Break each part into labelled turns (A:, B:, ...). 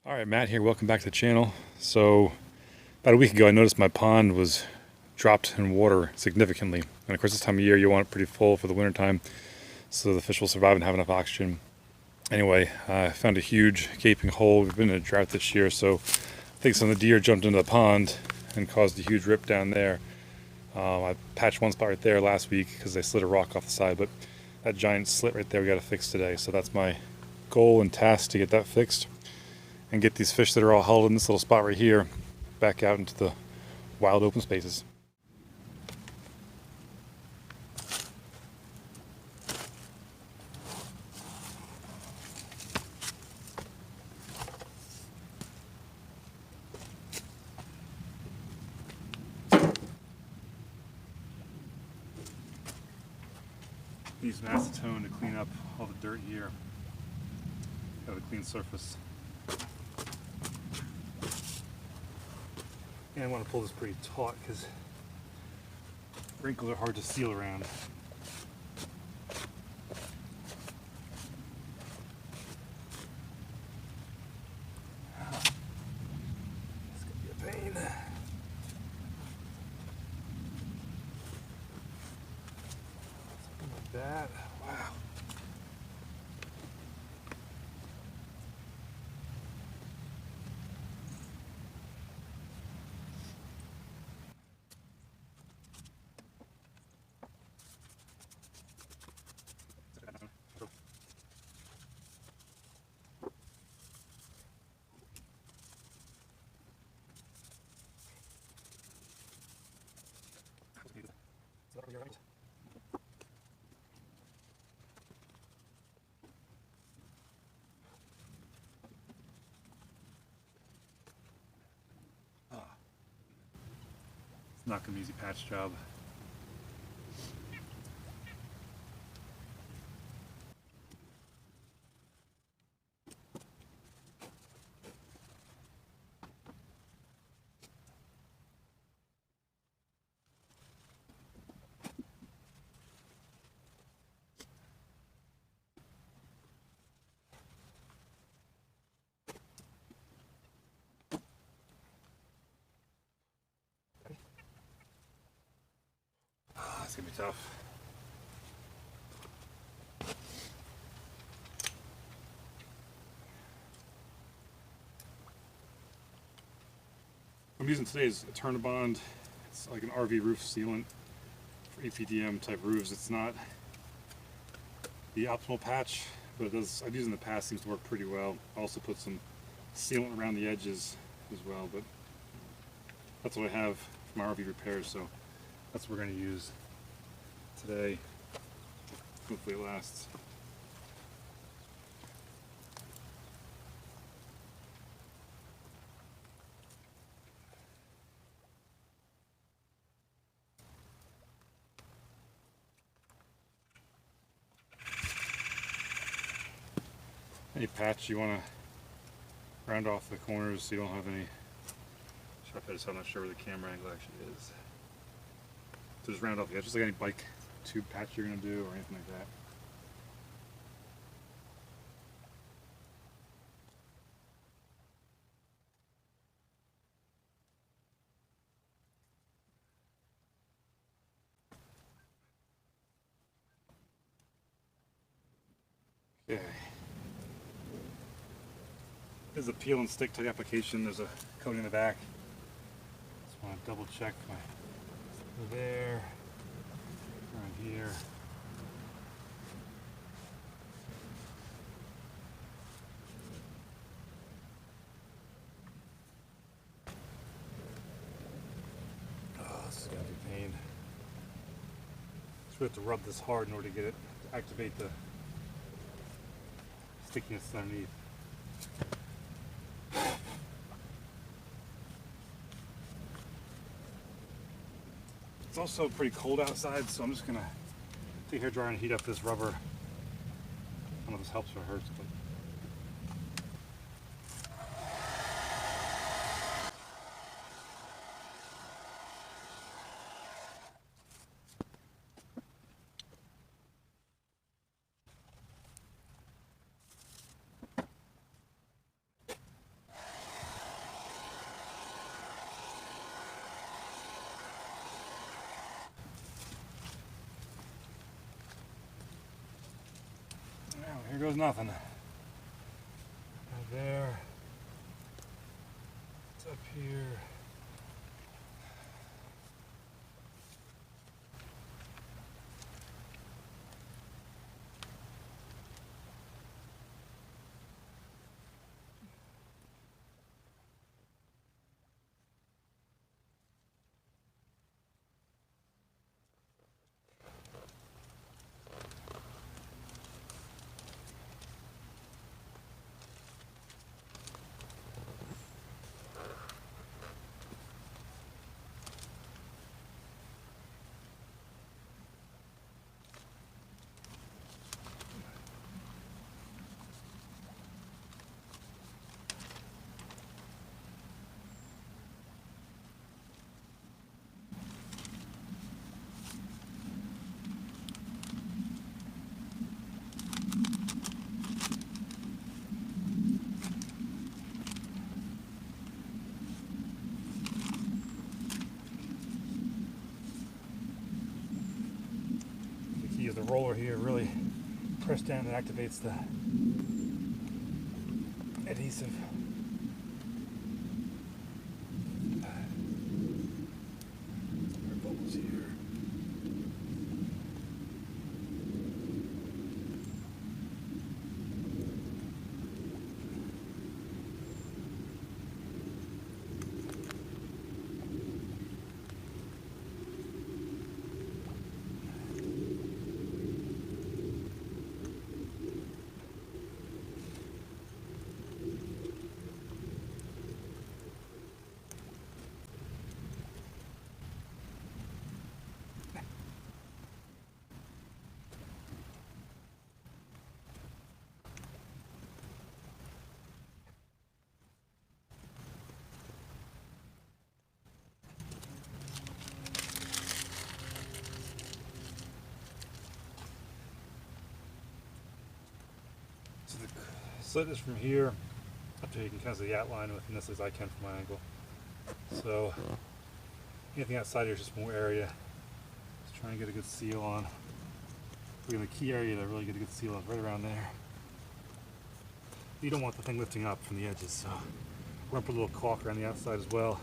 A: Alright, Matt here, welcome back to the channel. So, about a week ago I noticed my pond was dropped in water significantly. And of course this time of year you want it pretty full for the winter time so the fish will survive and have enough oxygen. Anyway, I found a huge gaping hole. We've been in a drought this year, so I think some of the deer jumped into the pond and caused a huge rip down there. I patched one spot right there last week because they slid a rock off the side, but that giant slit right there we got to fix today. So that's my goal and task, to get that fixed and get these fish that are all huddled in this little spot right here back out into the wild open spaces. Use some acetone to clean up all the dirt here. Have a clean surface. And I want to pull this pretty taut because wrinkles are hard to seal around. It's going to be a pain. Something like that. Wow. It's not going to be an easy patch job. It's going to be tough. I'm using today's Eternabond. It's like an RV roof sealant for EPDM type roofs. It's not the optimal patch, but it does. I've used it in the past, seems to work pretty well. I also put some sealant around the edges as well, but that's what I have for my RV repairs, so that's what we're going to use today. Hopefully it lasts. Any patch you want to round off the corners so you don't have any sharp edges. I'm not sure where the camera angle actually is. So just round off the edge, just like any bike tube patch you're going to do or anything like that. Okay. This is a peel and stick type application. There's a coating in the back. Just want to double check my there, right here. Oh, this is gonna be a pain. So we have to rub this hard in order to get it to activate the stickiness underneath. It's also pretty cold outside, so I'm just gonna take a hairdryer and heat up this rubber. I don't know if this helps or hurts, but Here goes nothing. Right there. It's up here. The roller here really press down and activates the adhesive. There are bubbles here. So the slit is from here up to, you can kind of see the outline with this as I can from my angle. So anything outside here is just more area. Just trying to get a good seal on. We're in the key area to really get a good seal on, right around there. You don't want the thing lifting up from the edges, so we're gonna put a little caulk around the outside as well.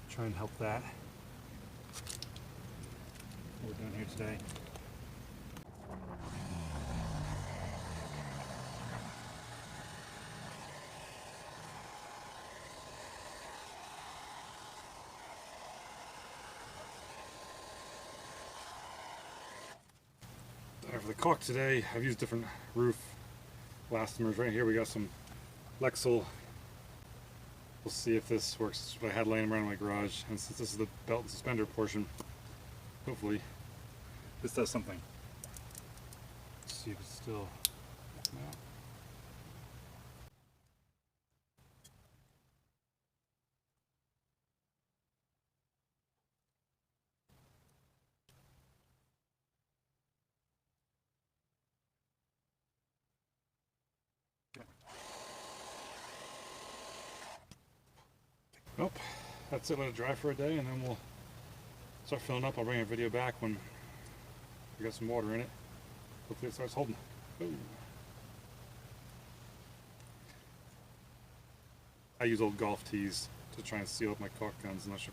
A: Try and help that. What we're doing here today. For the caulk today, I've used different roof elastomers. Right here we got some Lexel. We'll see if this works. This is what I had laying around in my garage, and since this is the belt and suspender portion, hopefully this does something. Let's see if it's still... No. Nope, that's it. Let it dry for a day, and then we'll start filling up. I'll bring a video back when we got some water in it. Hopefully it starts holding. Ooh. I use old golf tees to try and seal up my caulk guns. I'm not sure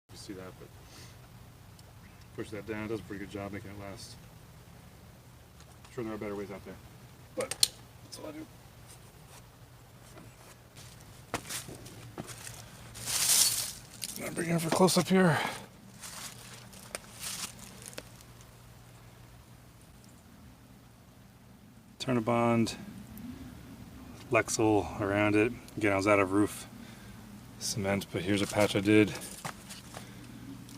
A: if you see that, but push that down. It does a pretty good job making it last. I'm sure there are better ways out there, but that's all I do. I'm bringing it for close up here. Eternabond, Lexel around it. Again, I was out of roof cement, but here's a patch I did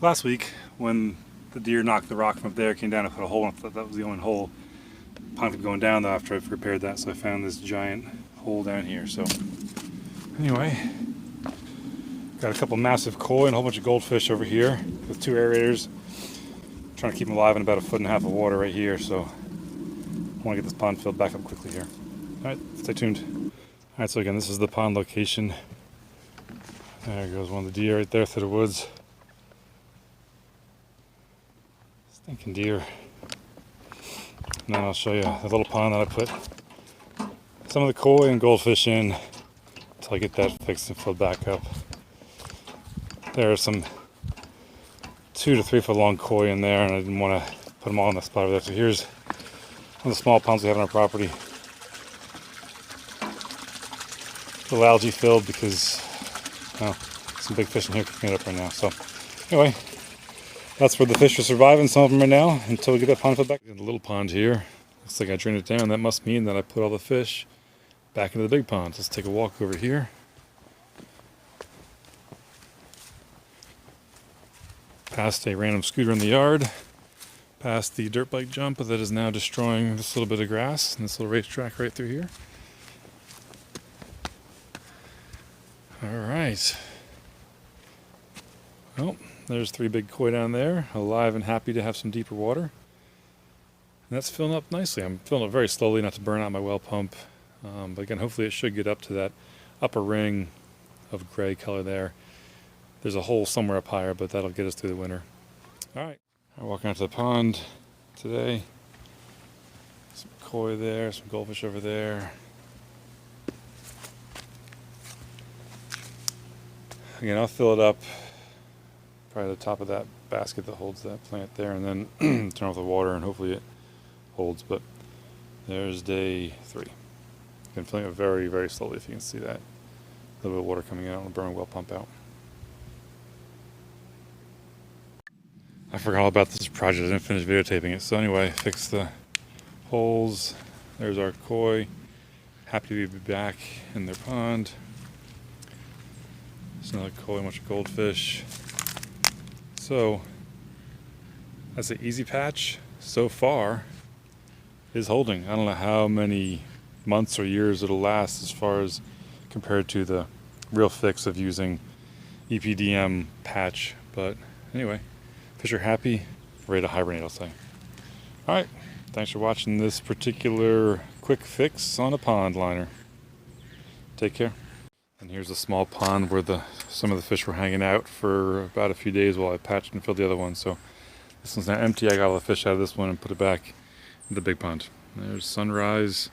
A: last week when the deer knocked the rock from up there, came down and put a hole in it. I thought that was the only hole. The pond kept going down though after I've repaired that, so I found this giant hole down here. So anyway, got a couple massive koi and a whole bunch of goldfish over here with 2 aerators. Trying to keep them alive in about 1.5 foot of water right here, so I want to get this pond filled back up quickly here. Alright, stay tuned. Alright, so again, this is the pond location. There goes one of the deer right there through the woods. Stinking deer. And then I'll show you the little pond that I put some of the koi and goldfish in until I get that fixed and filled back up. There are some 2 to 3 foot long koi in there, and I didn't want to put them all in the spot over there. So here's one of the small ponds we have on our property. A little algae filled because, well, some big fish in here cooking it up right now. So anyway, that's where the fish are surviving. Some of them right now until we get that pond filled back. The little pond here, looks like I drained it down. That must mean that I put all the fish back into the big pond. Let's take a walk over here. Past a random scooter in the yard, past the dirt bike jump that is now destroying this little bit of grass and this little racetrack right through here. All right. Well, there's 3 big koi down there, alive and happy to have some deeper water. And that's filling up nicely. I'm filling it very slowly not to burn out my well pump. But again, hopefully it should get up to that upper ring of gray color there. There's a hole somewhere up higher, but that'll get us through the winter. All right, I'm walking out to the pond today. Some koi there, some goldfish over there. Again, I'll fill it up probably the top of that basket that holds that plant there, and then turn off the water, and hopefully it holds. But there's day 3. Again, filling it very, very slowly, if you can see that. A little bit of water coming out, and I'll burn a well pump out. I forgot all about this project. I didn't finish videotaping it. So anyway, fix the holes. There's our koi. Happy to be back in their pond. There's another koi, a bunch of goldfish. So that's an easy patch so far is holding. I don't know how many months or years it'll last as far as compared to the real fix of using EPDM patch. But anyway, fish are happy, ready to hibernate, I'll say. All right, thanks for watching this particular quick fix on a pond liner. Take care. And here's a small pond where some of the fish were hanging out for about a few days while I patched and filled the other one. So this one's now empty. I got all the fish out of this one and put it back in the big pond. There's sunrise.